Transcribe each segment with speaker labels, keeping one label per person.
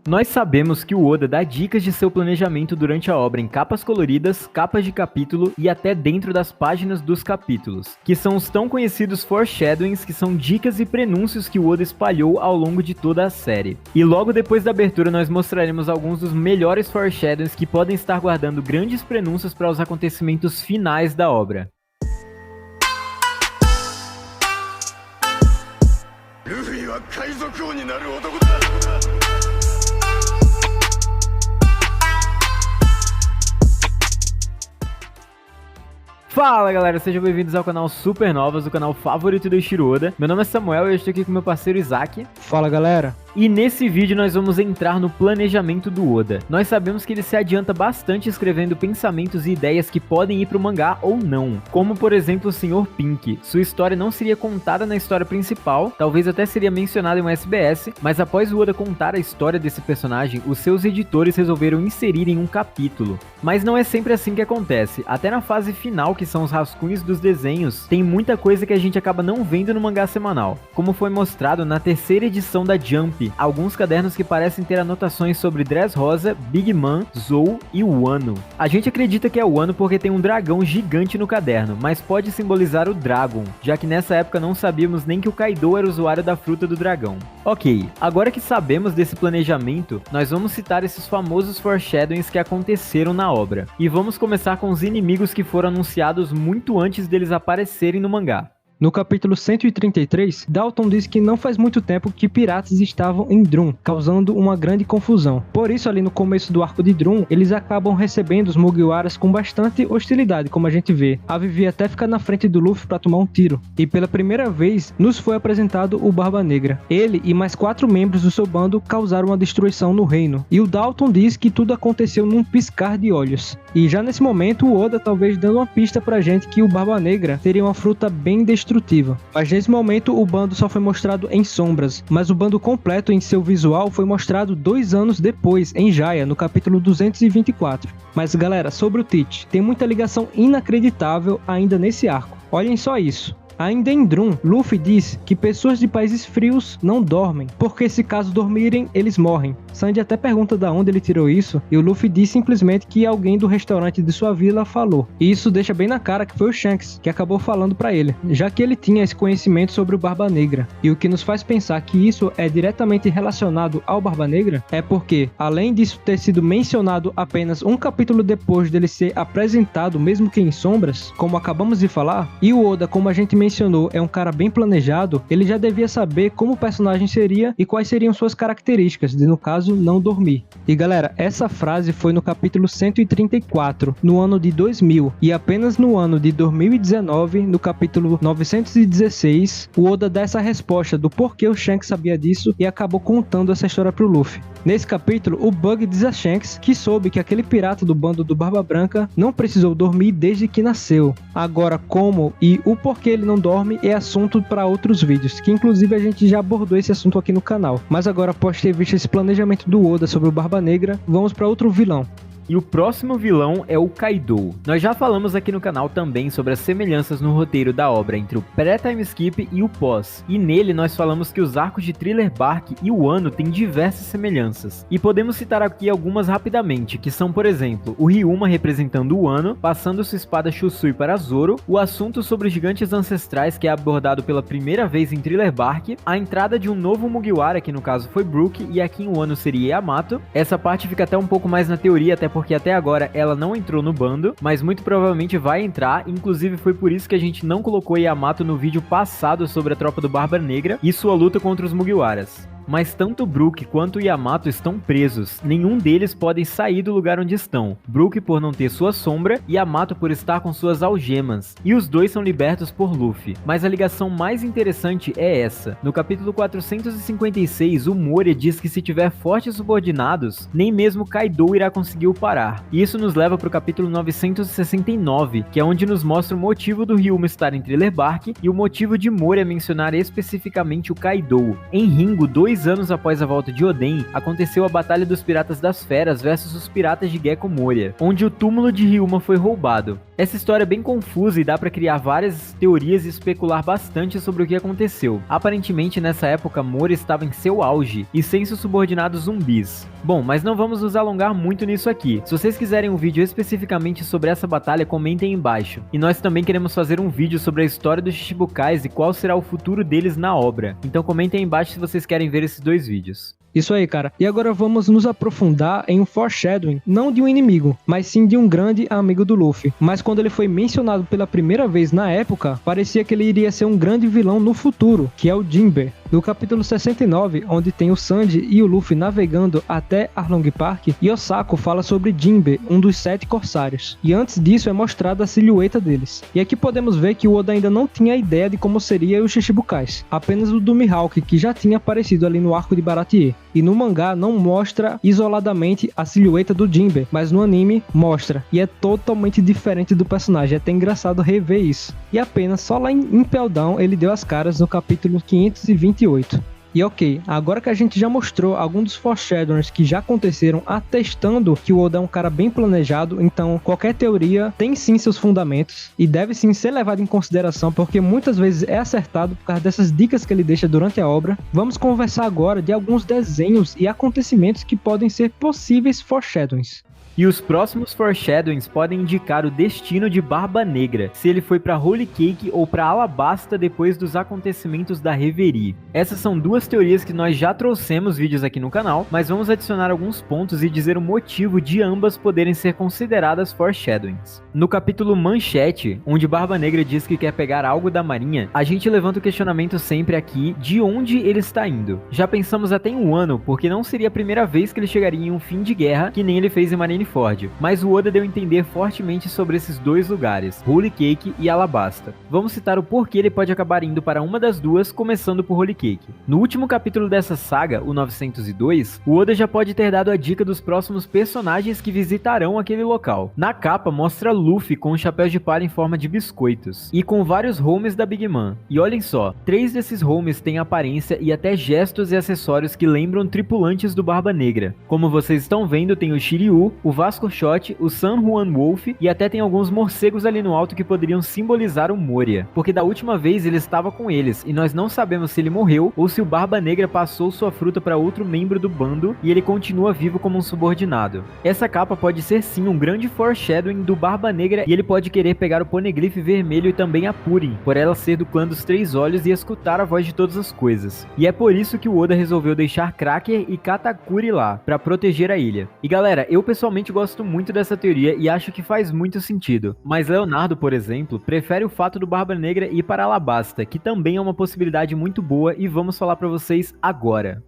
Speaker 1: Nós sabemos que o Oda dá dicas de seu planejamento durante a obra em capas coloridas, capas de capítulo e até dentro das páginas dos capítulos, que são os tão conhecidos foreshadowings, que são dicas e prenúncios que o Oda espalhou ao longo de toda a série. E logo depois da abertura nós mostraremos alguns dos melhores foreshadowings que podem estar guardando grandes prenúncios para os acontecimentos finais da obra. Fala galera, sejam bem-vindos ao canal Supernovas, o canal favorito do Eiichiro Oda. Meu nome é Samuel e eu estou aqui com meu parceiro Isaac.
Speaker 2: Fala galera.
Speaker 1: E nesse vídeo nós vamos entrar no planejamento do Oda. Nós sabemos que ele se adianta bastante escrevendo pensamentos e ideias que podem ir pro mangá ou não. Como por exemplo o Sr. Pink. Sua história não seria contada na história principal, talvez até seria mencionada em um SBS, mas após o Oda contar a história desse personagem, os seus editores resolveram inserir em um capítulo. Mas não é sempre assim que acontece. Até na fase final, que são os rascunhos dos desenhos, tem muita coisa que a gente acaba não vendo no mangá semanal. Como foi mostrado na terceira edição da Jump, alguns cadernos que parecem ter anotações sobre Dressrosa, Big Mom, Zou e Wano. A gente acredita que é Wano porque tem um dragão gigante no caderno, mas pode simbolizar o Dragon, já que nessa época não sabíamos nem que o Kaido era usuário da fruta do dragão. Ok, agora que sabemos desse planejamento, nós vamos citar esses famosos foreshadowings que aconteceram na obra. E vamos começar com os inimigos que foram anunciados muito antes deles aparecerem no mangá.
Speaker 2: No capítulo 133, Dalton diz que não faz muito tempo que piratas estavam em Drum, causando uma grande confusão. Por isso, ali no começo do arco de Drum, eles acabam recebendo os Mugiwaras com bastante hostilidade, como a gente vê. A Vivi até fica na frente do Luffy para tomar um tiro. E pela primeira vez, nos foi apresentado o Barba Negra. Ele e mais 4 membros do seu bando causaram uma destruição no reino. E o Dalton diz que tudo aconteceu num piscar de olhos. E já nesse momento, o Oda talvez dando uma pista pra gente que o Barba Negra teria uma fruta bem destrutiva. Mas nesse momento o bando só foi mostrado em sombras, mas o bando completo em seu visual foi mostrado 2 anos depois, em Jaya, no capítulo 224. Mas galera, sobre o Teach, tem muita ligação inacreditável ainda nesse arco. Olhem só isso. Ainda em Drum, Luffy diz que pessoas de países frios não dormem, porque se caso dormirem, eles morrem. Sandy até pergunta de onde ele tirou isso, e o Luffy diz simplesmente que alguém do restaurante de sua vila falou. E isso deixa bem na cara que foi o Shanks que acabou falando pra ele, já que ele tinha esse conhecimento sobre o Barba Negra. E o que nos faz pensar que isso é diretamente relacionado ao Barba Negra é porque, além disso ter sido mencionado apenas um capítulo depois dele ser apresentado, mesmo que em sombras, como acabamos de falar, e o Oda, como a gente mencionou, é um cara bem planejado, ele já devia saber como o personagem seria e quais seriam suas características, de no caso não dormir. E galera, essa frase foi no capítulo 134, no ano de 2000, e apenas no ano de 2019, no capítulo 916, o Oda dá essa resposta do porquê o Shanks sabia disso e acabou contando essa história pro Luffy. Nesse capítulo, o Bug diz a Shanks que soube que aquele pirata do bando do Barba Branca não precisou dormir desde que nasceu. Agora, como e o porquê ele não dorme é assunto para outros vídeos, que inclusive a gente já abordou esse assunto aqui no canal. Mas agora, após ter visto esse planejamento do Oda sobre o Barba Negra, vamos para outro vilão.
Speaker 1: E o próximo vilão é o Kaido. Nós já falamos aqui no canal também sobre as semelhanças no roteiro da obra entre o pré-time skip e o pós. E nele nós falamos que os arcos de Thriller Bark e Wano têm diversas semelhanças. E podemos citar aqui algumas rapidamente, que são, por exemplo, o Ryuma representando o Wano, passando sua espada Shusui para Zoro, o assunto sobre os gigantes ancestrais que é abordado pela primeira vez em Thriller Bark, a entrada de um novo Mugiwara, que no caso foi Brook, e aqui em Wano seria Yamato. Essa parte fica até um pouco mais na teoria, até porque até agora ela não entrou no bando, mas muito provavelmente vai entrar, inclusive foi por isso que a gente não colocou Yamato no vídeo passado sobre a tropa do Barba Negra e sua luta contra os Mugiwaras. Mas tanto Brook quanto Yamato estão presos, nenhum deles pode sair do lugar onde estão, Brook por não ter sua sombra e Yamato por estar com suas algemas, e os dois são libertos por Luffy. Mas a ligação mais interessante é essa. No capítulo 456, o Moria diz que se tiver fortes subordinados, nem mesmo Kaido irá conseguir o parar. E isso nos leva para o capítulo 969, que é onde nos mostra o motivo do Ryuma estar em Thriller Bark e o motivo de Moria mencionar especificamente o Kaido. Em Ringo, dois 2 anos após a volta de Oden, aconteceu a Batalha dos Piratas das Feras versus os Piratas de Gekko Moria, onde o túmulo de Ryuma foi roubado. Essa história é bem confusa e dá pra criar várias teorias e especular bastante sobre o que aconteceu. Aparentemente, nessa época, Moria estava em seu auge e sem seus subordinados zumbis. Bom, mas não vamos nos alongar muito nisso aqui. Se vocês quiserem um vídeo especificamente sobre essa batalha, comentem aí embaixo. E nós também queremos fazer um vídeo sobre a história dos Shichibukais e qual será o futuro deles na obra. Então comentem aí embaixo se vocês querem ver esses 2 vídeos.
Speaker 2: Isso aí, cara. E agora vamos nos aprofundar em um foreshadowing, não de um inimigo, mas sim de um grande amigo do Luffy. Mas quando ele foi mencionado pela primeira vez na época, parecia que ele iria ser um grande vilão no futuro, que é o Jinbe. No capítulo 69, onde tem o Sanji e o Luffy navegando até Arlong Park, Yosako fala sobre Jinbe, um dos 7 corsários. E antes disso é mostrada a silhueta deles. E aqui podemos ver que o Oda ainda não tinha ideia de como seria os Shichibukais, apenas o do Mihawk, que já tinha aparecido ali no arco de Baratie. E no mangá não mostra isoladamente a silhueta do Jinbe, mas no anime mostra. E é totalmente diferente do personagem, é até engraçado rever isso. E apenas só lá em Impel Down ele deu as caras no capítulo 528. E ok, agora que a gente já mostrou alguns dos foreshadowings que já aconteceram, atestando que o Oda é um cara bem planejado, então qualquer teoria tem sim seus fundamentos e deve sim ser levado em consideração, porque muitas vezes é acertado por causa dessas dicas que ele deixa durante a obra. Vamos conversar agora de alguns desenhos e acontecimentos que podem ser possíveis foreshadowings.
Speaker 1: E os próximos foreshadowings podem indicar o destino de Barba Negra, se ele foi para Holy Cake ou para Alabasta depois dos acontecimentos da Reverie. Essas são 2 teorias que nós já trouxemos vídeos aqui no canal, mas vamos adicionar alguns pontos e dizer o motivo de ambas poderem ser consideradas foreshadowings. No capítulo Manchete, onde Barba Negra diz que quer pegar algo da marinha, a gente levanta o questionamento sempre aqui de onde ele está indo. Já pensamos até em Wano, porque não seria a primeira vez que ele chegaria em um fim de guerra, que nem ele fez em Marineford, mas o Oda deu a entender fortemente sobre esses 2 lugares, Holy Cake e Alabasta. Vamos citar o porquê ele pode acabar indo para uma das 2, começando por Holy Cake. No último capítulo dessa saga, o 902, o Oda já pode ter dado a dica dos próximos personagens que visitarão aquele local. Na capa mostra Luffy com um chapéu de palha em forma de biscoitos, e com vários homies da Big Mom. E olhem só, 3 desses homies têm aparência e até gestos e acessórios que lembram tripulantes do Barba Negra. Como vocês estão vendo, tem o Shiryu, o Vasco Shot, o San Juan Wolf e até tem alguns morcegos ali no alto que poderiam simbolizar o Moria, porque da última vez ele estava com eles e nós não sabemos se ele morreu ou se o Barba Negra passou sua fruta para outro membro do bando e ele continua vivo como um subordinado. Essa capa pode ser sim um grande foreshadowing do Barba Negra e ele pode querer pegar o Poneglyph vermelho e também a Purin, por ela ser do clã dos 3 olhos e escutar a voz de todas as coisas. E é por isso que o Oda resolveu deixar Cracker e Katakuri lá, para proteger a ilha. E galera, eu pessoalmente gosto muito dessa teoria e acho que faz muito sentido, mas Leonardo, por exemplo, prefere o fato do Barba Negra ir para Alabasta, que também é uma possibilidade muito boa e vamos falar para vocês agora.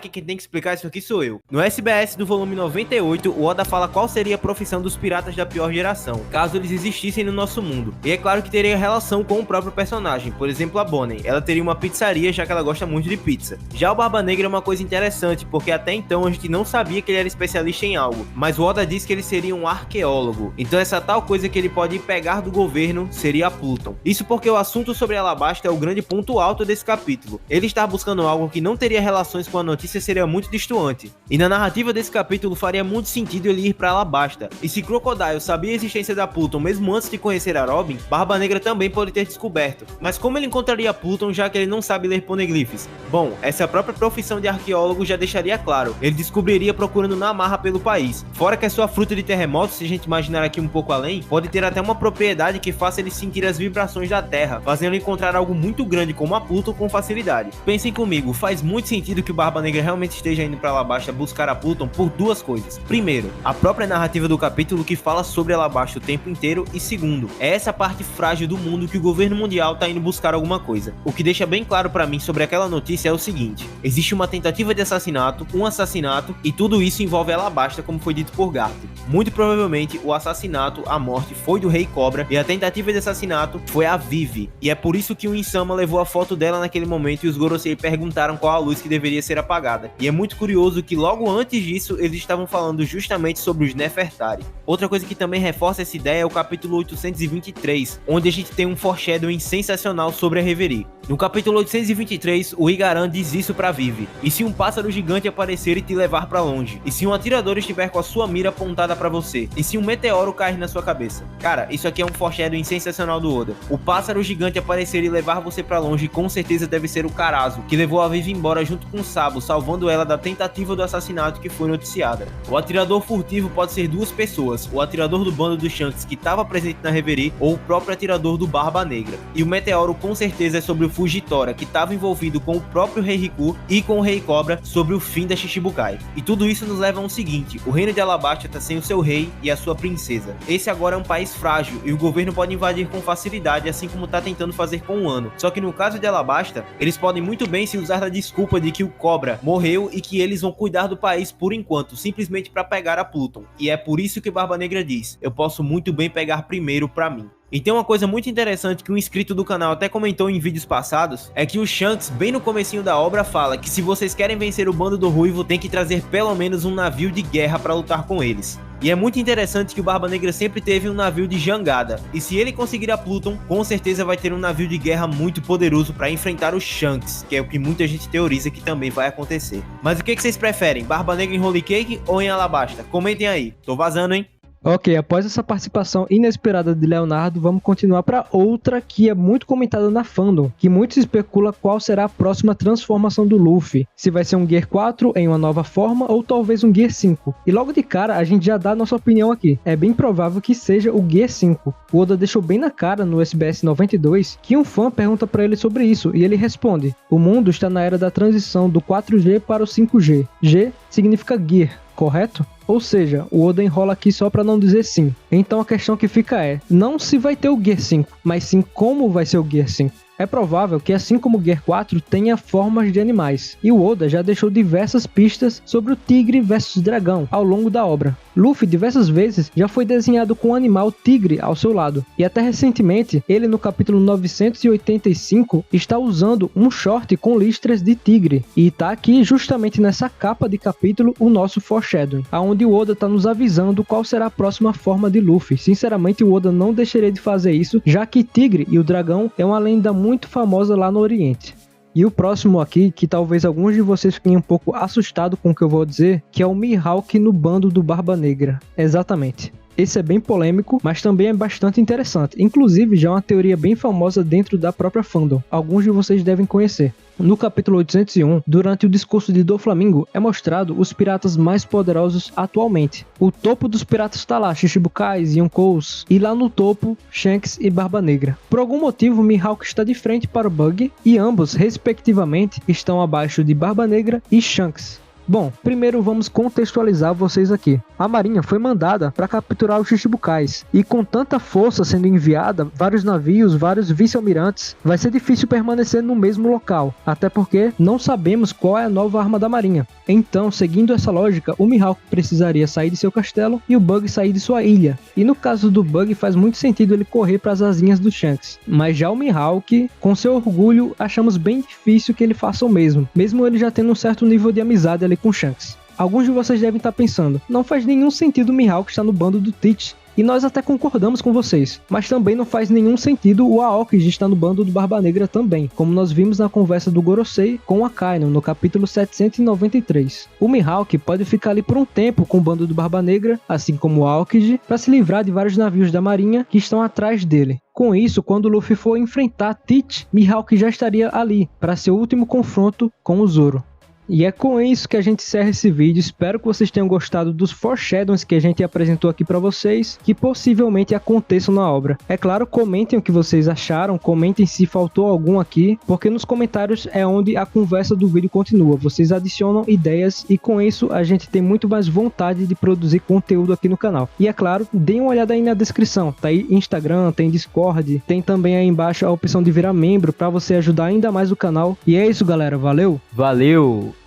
Speaker 3: Que quem tem que explicar isso aqui sou eu. No SBS do volume 98, o Oda fala qual seria a profissão dos piratas da pior geração, caso eles existissem no nosso mundo. E é claro que teria relação com o próprio personagem, por exemplo a Bonnie, ela teria uma pizzaria já que ela gosta muito de pizza. Já o Barba Negra é uma coisa interessante, porque até então a gente não sabia que ele era especialista em algo, mas o Oda diz que ele seria um arqueólogo, então essa tal coisa que ele pode pegar do governo seria a Pluton. Isso porque o assunto sobre Alabasta é o grande ponto alto desse capítulo. Ele está buscando algo que não teria relações com a notícia seria muito distoante. E na narrativa desse capítulo faria muito sentido ele ir para Alabasta. E se Crocodile sabia a existência da Pluton mesmo antes de conhecer a Robin, Barba Negra também pode ter descoberto. Mas como ele encontraria Pluton já que ele não sabe ler poneglyphs? Bom, essa própria profissão de arqueólogo já deixaria claro. Ele descobriria procurando na marra pelo país. Fora que a sua fruta de terremotos, se a gente imaginar aqui um pouco além, pode ter até uma propriedade que faça ele sentir as vibrações da Terra, fazendo encontrar algo muito grande como a Pluton com facilidade. Pensem comigo, faz muito sentido que o Barba Negra realmente esteja indo para Alabasta buscar a Pluton por 2 coisas. Primeiro, a própria narrativa do capítulo que fala sobre Alabasta o tempo inteiro, e segundo, é essa parte frágil do mundo que o governo mundial tá indo buscar alguma coisa. O que deixa bem claro para mim sobre aquela notícia é o seguinte: existe uma tentativa de assassinato, um assassinato, e tudo isso envolve Alabasta, como foi dito por Garth. Muito provavelmente o assassinato, a morte, foi do Rei Cobra, e a tentativa de assassinato foi a Vivi, e é por isso que o Insama levou a foto dela naquele momento e os Gorosei perguntaram qual a luz que deveria ser apagada. E é muito curioso que logo antes disso eles estavam falando justamente sobre os Nefertari. Outra coisa que também reforça essa ideia é o capítulo 823, onde a gente tem um foreshadowing sensacional sobre a Reverie. No capítulo 823, o Igaran diz isso pra Vivi: e se um pássaro gigante aparecer e te levar pra longe? E se um atirador estiver com a sua mira apontada pra você? E se um meteoro cair na sua cabeça? Cara, isso aqui é um foreshadowing sensacional do Oda. O pássaro gigante aparecer e levar você pra longe com certeza deve ser o Karazo, que levou a Vivi embora junto com o Sabo, salvando ela da tentativa do assassinato que foi noticiada. O atirador furtivo pode ser duas pessoas: o atirador do bando dos Shanks que estava presente na Reverie ou o próprio atirador do Barba Negra. E o meteoro com certeza é sobre o Fujitora, que estava envolvido com o próprio Rei Riku e com o Rei Cobra sobre o fim da Shichibukai. E tudo isso nos leva a um seguinte: o reino de Alabasta tá sem o seu rei e a sua princesa. Esse agora é um país frágil e o governo pode invadir com facilidade, assim como tá tentando fazer com o Ano. Só que no caso de Alabasta, eles podem muito bem se usar da desculpa de que o Cobra morreu e que eles vão cuidar do país por enquanto, simplesmente para pegar a Pluton. E é por isso que Barba Negra diz: eu posso muito bem pegar primeiro pra mim. E tem uma coisa muito interessante que um inscrito do canal até comentou em vídeos passados, é que o Shanks, bem no comecinho da obra, fala que se vocês querem vencer o bando do Ruivo, tem que trazer pelo menos um navio de guerra para lutar com eles. E é muito interessante que o Barba Negra sempre teve um navio de jangada, e se ele conseguir a Pluton, com certeza vai ter um navio de guerra muito poderoso para enfrentar o Shanks, que é o que muita gente teoriza que também vai acontecer. Mas o que vocês preferem, Barba Negra em Holy Cake ou em Alabasta? Comentem aí, tô vazando, hein?
Speaker 2: Ok, após essa participação inesperada de Leonardo, vamos continuar para outra que é muito comentada na fandom, que muito se especula qual será a próxima transformação do Luffy. Se vai ser um Gear 4 em uma nova forma ou talvez um Gear 5. E logo de cara a gente já dá a nossa opinião aqui. É bem provável que seja o Gear 5. O Oda deixou bem na cara no SBS 92 que um fã pergunta para ele sobre isso e ele responde: o mundo está na era da transição do 4G para o 5G. G significa Gear, correto? Ou seja, o Oda enrola aqui só para não dizer sim. Então a questão que fica é, não se vai ter o Gear 5, mas sim como vai ser o Gear 5. É provável que, assim como o Gear 4, tenha formas de animais, e o Oda já deixou diversas pistas sobre o tigre versus dragão ao longo da obra. Luffy diversas vezes já foi desenhado com um animal tigre ao seu lado, e até recentemente, ele no capítulo 985 está usando um short com listras de tigre, e tá aqui justamente nessa capa de capítulo o nosso foreshadowing, aonde o Oda tá nos avisando qual será a próxima forma de Luffy. Sinceramente, o Oda não deixaria de fazer isso, já que Tigre e o dragão é uma lenda muito famosa lá no Oriente. E o próximo aqui, que talvez alguns de vocês fiquem um pouco assustados com o que eu vou dizer, que é o Mihawk no bando do Barba Negra. Exatamente. Esse é bem polêmico, mas também é bastante interessante. Inclusive, já é uma teoria bem famosa dentro da própria fandom. Alguns de vocês devem conhecer. No capítulo 801, durante o discurso de Doflamingo, é mostrado os piratas mais poderosos atualmente. O topo dos piratas está lá, Shichibukais, Yonkous, e lá no topo, Shanks e Barba Negra. Por algum motivo, Mihawk está de frente para o Bug, e ambos, respectivamente, estão abaixo de Barba Negra e Shanks. Bom, primeiro vamos contextualizar vocês aqui. A marinha foi mandada para capturar os Shichibukais, e com tanta força sendo enviada, vários navios, vários vice-almirantes, vai ser difícil permanecer no mesmo local, até porque não sabemos qual é a nova arma da marinha. Então, seguindo essa lógica, o Mihawk precisaria sair de seu castelo e o Bug sair de sua ilha. E no caso do Bug faz muito sentido ele correr para as asinhas do Shanks. Mas já o Mihawk, com seu orgulho, achamos bem difícil que ele faça o mesmo ele já tendo um certo nível de amizade ali com Shanks. Alguns de vocês devem estar pensando, não faz nenhum sentido o Mihawk estar no bando do Teach. E nós até concordamos com vocês, mas também não faz nenhum sentido o Aokiji estar no bando do Barba Negra também, como nós vimos na conversa do Gorosei com o Akainu no capítulo 793. O Mihawk pode ficar ali por um tempo com o bando do Barba Negra, assim como o Aokiji, para se livrar de vários navios da marinha que estão atrás dele. Com isso, quando o Luffy for enfrentar Teach, Mihawk já estaria ali para seu último confronto com o Zoro. E é com isso que a gente encerra esse vídeo. Espero que vocês tenham gostado dos foreshadowings que a gente apresentou aqui para vocês, que possivelmente aconteçam na obra. É claro, comentem o que vocês acharam, comentem se faltou algum aqui, porque nos comentários é onde a conversa do vídeo continua. Vocês adicionam ideias e com isso a gente tem muito mais vontade de produzir conteúdo aqui no canal. E é claro, deem uma olhada aí na descrição, tá aí Instagram, tem Discord, tem também aí embaixo a opção de virar membro para você ajudar ainda mais o canal. E é isso, galera, valeu!
Speaker 1: Valeu!